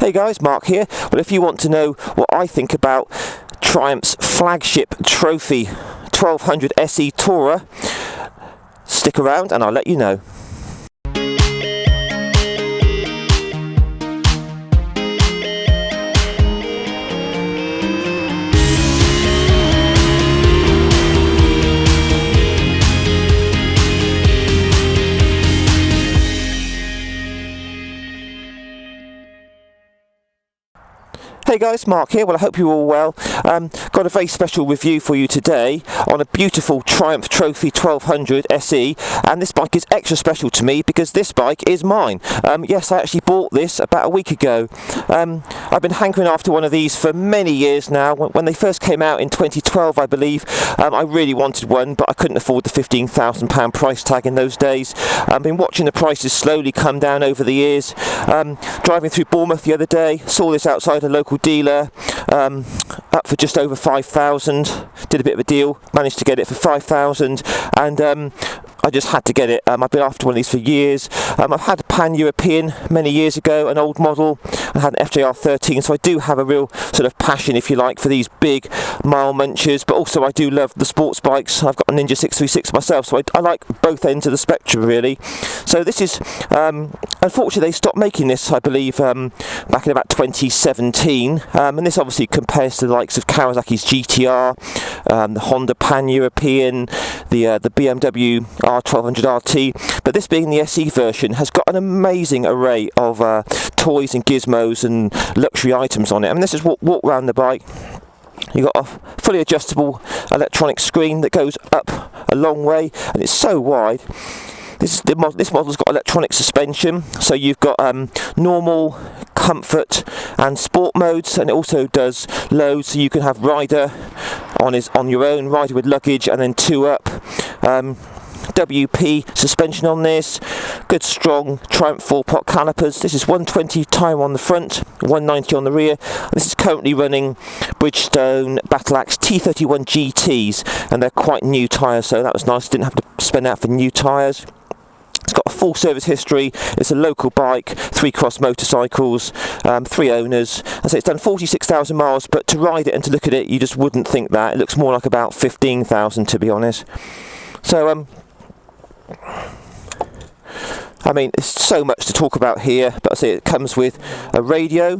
Hey guys, Mark here. Well, if you want to know what I think about Triumph's flagship trophy 1200 SE Tourer, stick around and I'll let you know. Hey guys, Mark here. Well, I hope you're all well. Got a very special review for you today on a beautiful Triumph Trophy 1200 SE, and this bike is extra special to me because this bike is mine. Yes, I actually bought this about a week ago. I've been hankering after one of these for many years now. When they first came out in 2012, I believe, I really wanted one, but I couldn't afford the £15,000 price tag in those days. I've been watching the prices slowly come down over the years. Driving through Bournemouth the other day, saw this outside a local dealer, up for just over 5,000. Did a bit of a deal, managed to get it for 5,000, and I just had to get it. I've been after one of these for years. I've had a Pan-European many years ago, an old model. I had an FJR 13, so I do have a real sort of passion, if you like, for these big mile munchers, but also I do love the sports bikes. I've got a Ninja 636 myself, so I like both ends of the spectrum, really. So this is, unfortunately, they stopped making this, I believe, back in about 2017, and this obviously compares to the likes of Kawasaki's GTR, the Honda Pan-European, the BMW R1200 RT, but this being the SE version has got an amazing array of toys and gizmos and luxury items on it. I mean, this is walk around the bike. You've got a fully adjustable electronic screen that goes up a long way, and it's so wide. This model's got electronic suspension, so you've got normal, comfort and sport modes, and it also does load, so you can have rider on your own, rider with luggage, and then two up. WP suspension on this, good strong Triumph 4-pot calipers. This is 120 tyre on the front, 190 on the rear. This is currently running Bridgestone Battle Axe T31 GTs, and they're quite new tyres, so that was nice. Didn't have to spend out for new tyres. It's got a full service history. It's a local bike, 3 cross motorcycles, 3 owners. I say it's done 46,000 miles, but to ride it and to look at it, you just wouldn't think that. It looks more like about 15,000, to be honest. So, I mean, there's so much to talk about here, but I say it comes with a radio,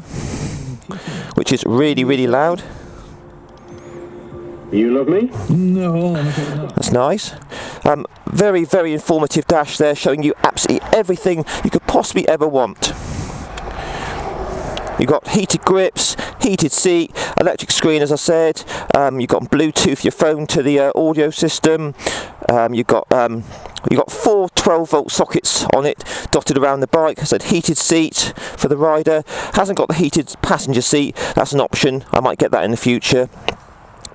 which is really, really loud. You love me? No. That's nice. Very, very informative dash there, showing you absolutely everything you could possibly ever want. You've got heated grips, heated seat, electric screen, as I said. You've got Bluetooth your phone to the audio system. You've got 4 12-volt sockets on it, dotted around the bike. I said heated seat for the rider. Hasn't got the heated passenger seat. That's an option. I might get that in the future.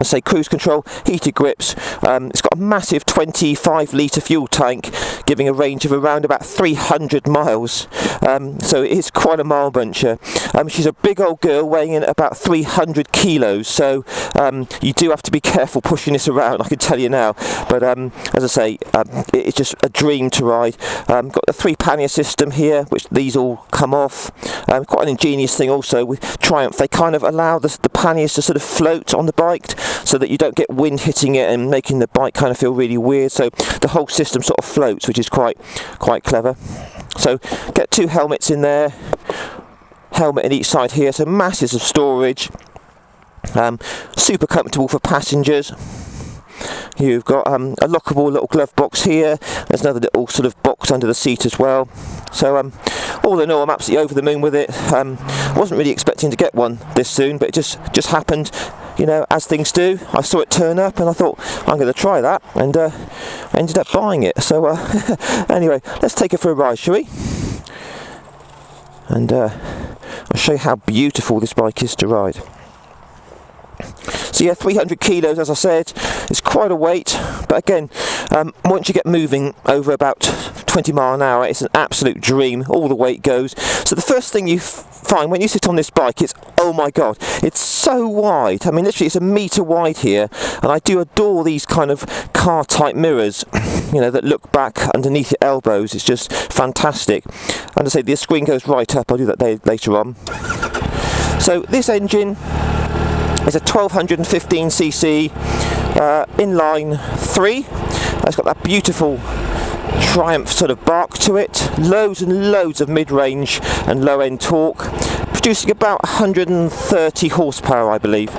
I say cruise control, heated grips. It's got a massive 25-litre fuel tank, giving a range of around about 300 miles. So it is quite a mile buncher. She's a big old girl weighing in about 300 kilos, so you do have to be careful pushing this around, I can tell you now. But as I say, it's just a dream to ride. Got the 3 pannier system here, which these all come off. Quite an ingenious thing also with Triumph. They kind of allow the panniers to sort of float on the bike, so that you don't get wind hitting it and making the bike kind of feel really weird. So the whole system sort of floats, which is quite clever. So get 2 helmets in there, helmet in each side here, so masses of storage. Super comfortable for passengers. You've got a lockable little glove box here. There's another little sort of box under the seat as well. So all in all, I'm absolutely over the moon with it. Wasn't really expecting to get one this soon, but it just happened, you know, as things do. I saw it turn up and I thought, I'm going to try that, and I ended up buying it. So anyway, let's take it for a ride, shall we? And I'll show you how beautiful this bike is to ride. So yeah, 300 kilos, as I said. It's quite a weight, but again, once you get moving over about 20 mile an hour, it's an absolute dream. All the weight goes. So the first thing you find when you sit on this bike is, oh my god, it's so wide. I mean, literally it's a metre wide here, and I do adore these kind of car type mirrors, you know, that look back underneath your elbows. It's just fantastic. And I say the screen goes right up. I'll do that later on. So this engine is a 1215cc inline 3. It's got that beautiful Triumph sort of bark to it, loads and loads of mid-range and low-end torque, producing about 130 horsepower, I believe.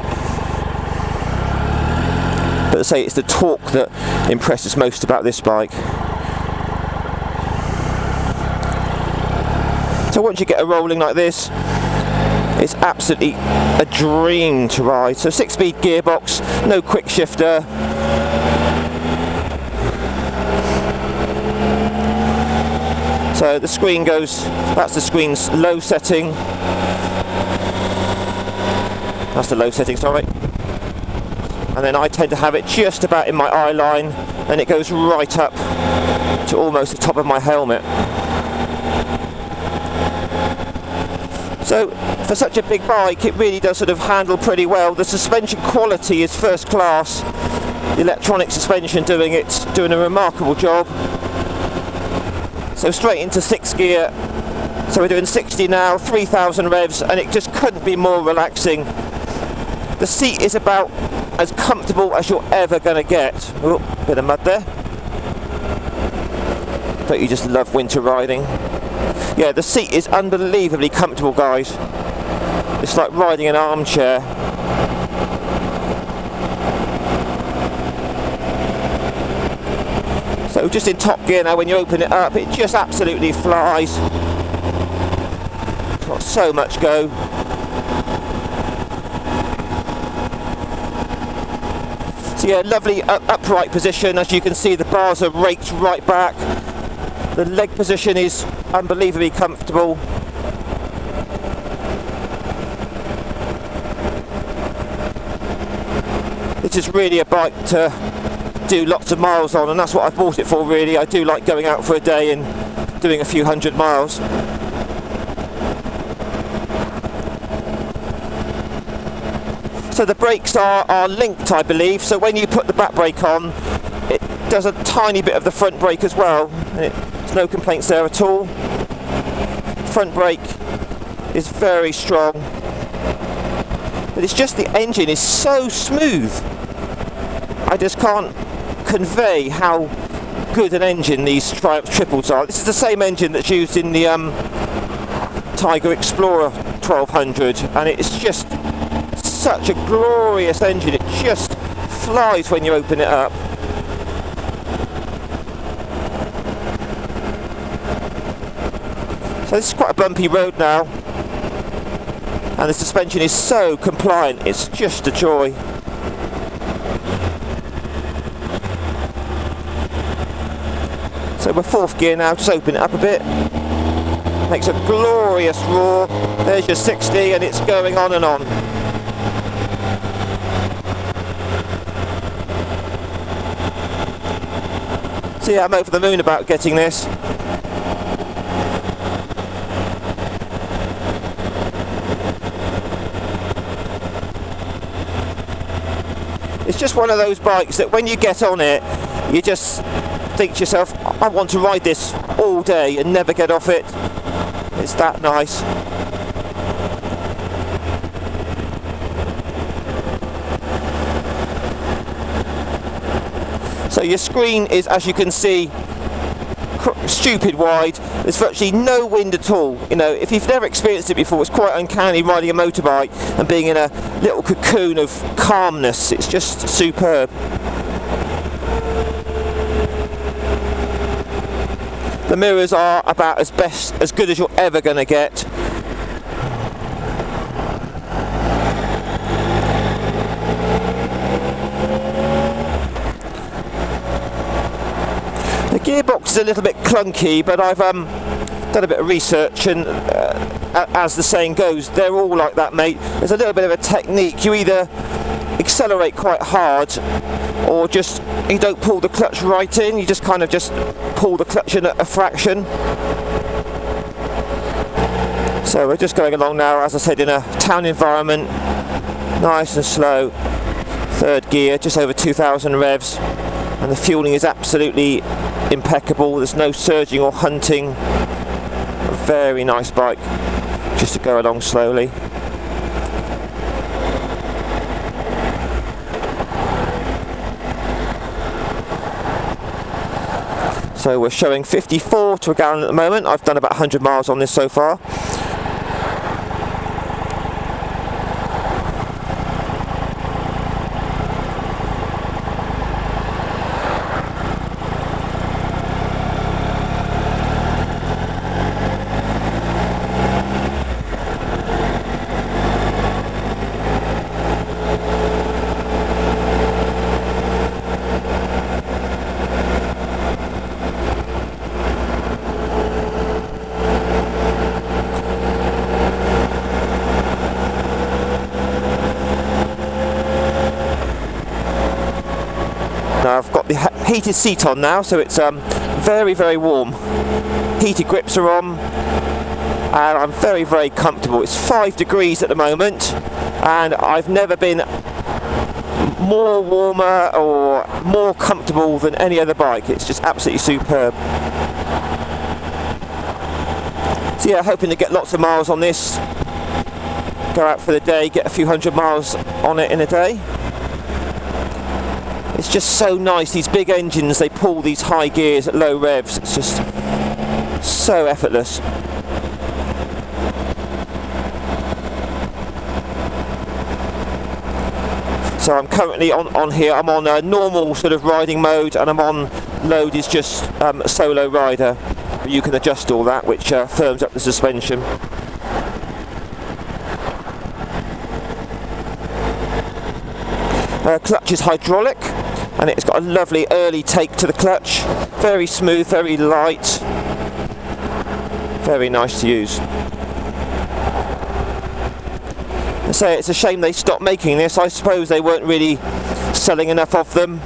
But I say it's the torque that impresses most about this bike. So once you get a rolling like this, it's absolutely a dream to ride. So 6-speed gearbox, no quick shifter. So the screen goes, that's the screen's low setting. That's the low setting, sorry. And then I tend to have it just about in my eye line, and it goes right up to almost the top of my helmet. So for such a big bike, it really does sort of handle pretty well. The suspension quality is first class. The electronic suspension doing a remarkable job. So straight into 6th gear. So we're doing 60 now, 3,000 revs, and it just couldn't be more relaxing. The seat is about as comfortable as you're ever going to get. Oh, bit of mud there. Don't you just love winter riding? Yeah, the seat is unbelievably comfortable, guys. It's like riding an armchair. So just in top gear now, when you open it up, it just absolutely flies. It's got so much go. So yeah, lovely upright position. As you can see, the bars are raked right back. The leg position is unbelievably comfortable. This is really a bike to do lots of miles on, and that's what I've bought it for, really. I do like going out for a day and doing a few hundred miles. So the brakes are linked, I believe, so when you put the back brake on, it does a tiny bit of the front brake as well. There's no complaints there at all. Front brake is very strong, but it's just the engine is so smooth. I just can't convey how good an engine these Triumph triples are. This is the same engine that's used in the Tiger Explorer 1200, and it's just such a glorious engine. It just flies when you open it up. So this is quite a bumpy road now, and the suspension is so compliant, it's just a joy. So we're 4th gear now, just open it up a bit. Makes a glorious roar. There's your 60, and it's going on and on. So yeah, I'm over the moon about getting this. It's just one of those bikes that when you get on it, you just think to yourself, I want to ride this all day and never get off it. It's that nice. So your screen is, as you can see, stupid wide. There's virtually no wind at all. You know, if you've never experienced it before, it's quite uncanny riding a motorbike and being in a little cocoon of calmness. It's just superb. The mirrors are about as good as you're ever going to get. The gearbox is a little bit clunky, but I've done a bit of research, and as the saying goes, they're all like that, mate. There's a little bit of a technique. You either accelerate quite hard, or just you don't pull the clutch right in. You just kind of just pull the clutch in at a fraction. So we're just going along now, as I said, in a town environment, nice and slow. 3rd gear, just over 2,000 revs, and the fueling is absolutely impeccable. There's no surging or hunting. A very nice bike just to go along slowly. So we're showing 54 to a gallon at the moment. I've done about 100 miles on this so far. Now I've got the heated seat on now, so it's very, very warm. Heated grips are on, and I'm very, very comfortable. It's 5 degrees at the moment, and I've never been more warmer or more comfortable than any other bike. It's just absolutely superb. So yeah, hoping to get lots of miles on this. Go out for the day, get a few 100 miles on it in a day. It's just so nice, these big engines, they pull these high gears at low revs. It's just so effortless. So I'm currently on here, I'm on a normal sort of riding mode, and I'm on load is just solo rider. But you can adjust all that, which firms up the suspension. Clutch is hydraulic, and it's got a lovely early take to the clutch. Very smooth, very light, very nice to use. I say it's a shame they stopped making this. I suppose they weren't really selling enough of them.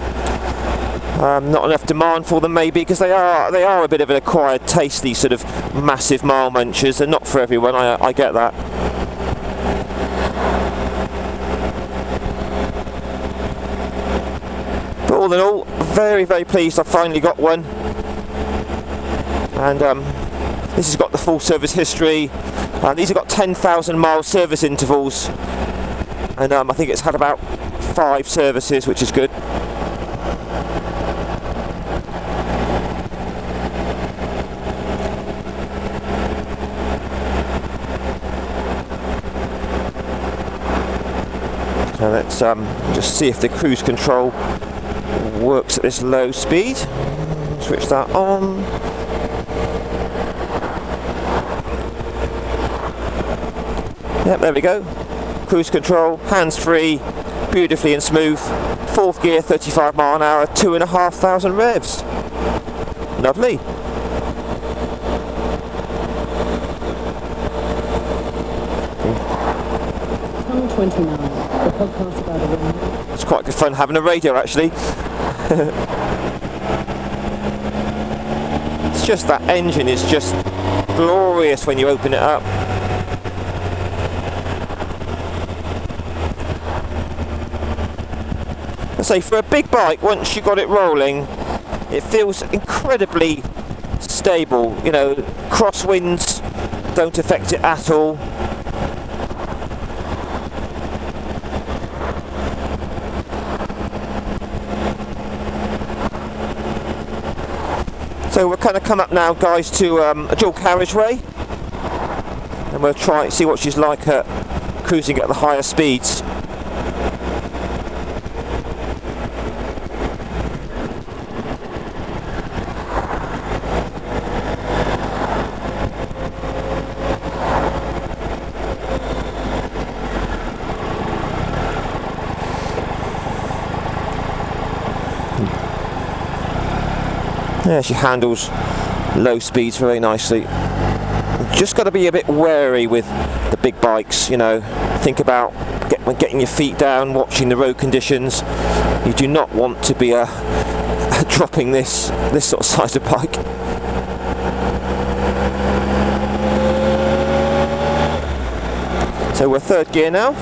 Not enough demand for them maybe, because they are a bit of an acquired taste, these sort of massive mile munchers. They're not for everyone, I get that. But all in all, very, very pleased I finally got one. And this has got the full service history. These have got 10,000 mile service intervals, and I think it's had about 5 services, which is good. So let's just see if the cruise control works at this low speed. Switch that on. Yep, there we go. Cruise control, hands-free, beautifully and smooth. 4th gear, 35 mile an hour, 2,500 revs. Lovely. Channel 29, the podcast about a woman. It's quite good fun having a radio, actually. It's just that engine is just glorious when you open it up. I say, for a big bike, once you got it rolling, it feels incredibly stable. You know, crosswinds don't affect it at all. So we're kind of come up now, guys, to a dual carriageway, and we'll try and see what she's like at cruising at the higher speeds. Yeah, she handles low speeds very nicely. Just got to be a bit wary with the big bikes, you know. Think about getting your feet down, watching the road conditions. You do not want to be dropping this sort of size of bike. So we're 3rd gear now.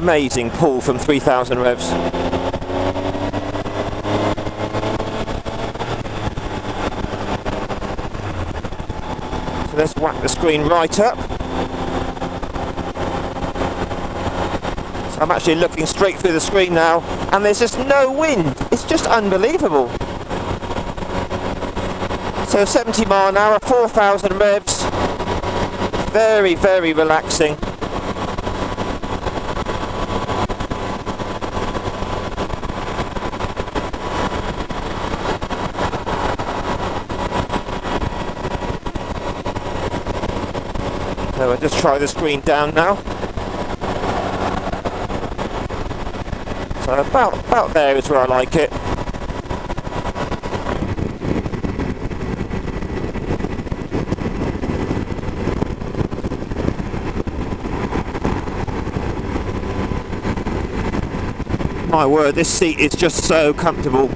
Amazing pull from 3,000 revs. So let's whack the screen right up. So I'm actually looking straight through the screen now. and there's just no wind. It's just unbelievable. So 70 mile an hour, 4,000 revs, very, very relaxing. So I'll just try the screen down now. So about there is where I like it. My word, this seat is just so comfortable.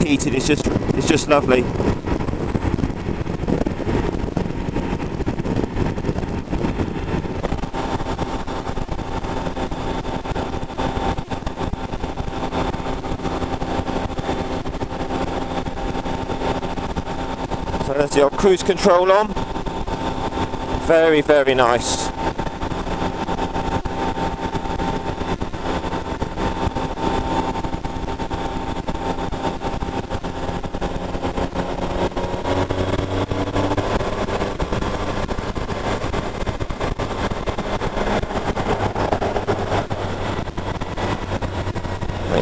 Heated, it's just lovely. So there's the old cruise control on. Very, very nice.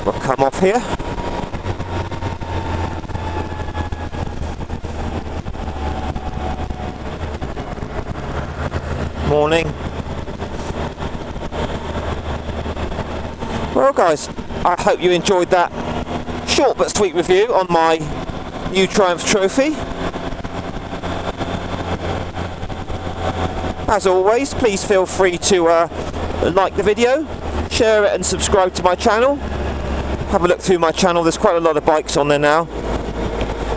We'll come off here. Morning. Well guys, I hope you enjoyed that short but sweet review on my new Triumph Trophy. As always, please feel free to like the video, share it and subscribe to my channel. Have a look through my channel, there's quite a lot of bikes on there now.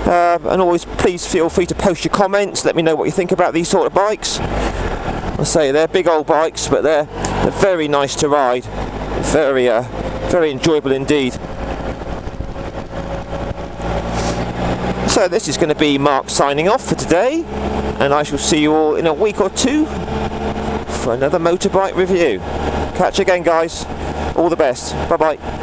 And always please feel free to post your comments, let me know what you think about these sort of bikes. I say they're big old bikes, but they're very nice to ride. Very enjoyable indeed. So this is going to be Mark signing off for today, and I shall see you all in a week or two for another motorbike review. Catch you again guys, all the best, bye bye.